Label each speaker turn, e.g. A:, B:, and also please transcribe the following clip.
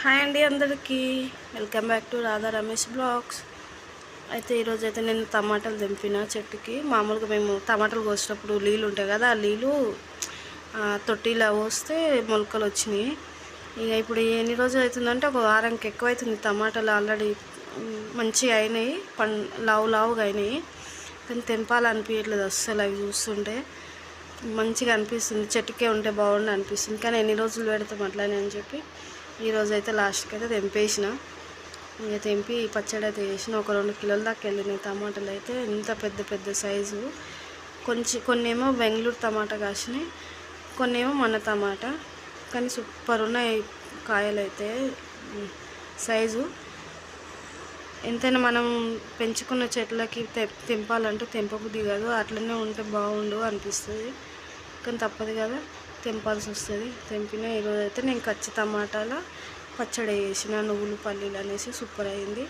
A: Hi అండి అందరికీ, welcome back to Radha Ramesh blogs. అయితే ఈరోజైతే నేను టమాటాలు తెంపిన చెట్టుకి. మామూలుగా మేము టమాటాలు కోసినప్పుడు నీళ్ళు ఉంటాయి కదా, ఆ నీళ్ళు తొట్టిలా పోస్తే మొలకలు వచ్చినాయి. ఇక ఇప్పుడు ఎన్ని రోజులు అవుతుందంటే ఒక వారానికి ఎక్కువ అవుతుంది. టమాటాలు ఆల్రెడీ మంచిగా అయినాయి, లావుగా అయినాయి. కానీ తెంపాలనిపించట్లేదు అస్సలు. అవి చూస్తుంటే మంచిగా అనిపిస్తుంది, చెట్టుకే ఉంటే బాగుండు అనిపిస్తుంది. కానీ ఎన్ని రోజులు పెడతాం అట్లానే అని చెప్పి ఈరోజు అయితే లాస్ట్కి అయితే తెంపేసిన. ఇక తెంపి పచ్చడి అయితే వేసిన. ఒక 2 కిలోల దాకా వెళ్ళినాయి టమాటాలు అయితే. ఇంత పెద్ద పెద్ద సైజు. కొన్ని ఏమో బెంగళూరు టమాటా కాసినాయి, కొన్ని ఏమో మన టమాటా. కానీ సూపర్ ఉన్నాయి కాయలు అయితే. సైజు ఎంతైనా మనం పెంచుకున్న చెట్లకి తెంపాలంటే తెంపబుద్ధి కాదు, అట్లనే ఉంటే బాగుండు అనిపిస్తుంది. కానీ తప్పదు కదా, తెంపాల్సి వస్తుంది. తెంపిన. ఈరోజు అయితే నేను కచ్చి టమాటాల పచ్చడి వేసిన, నువ్వులు పల్లీలు అనేసి సూపర్ అయింది.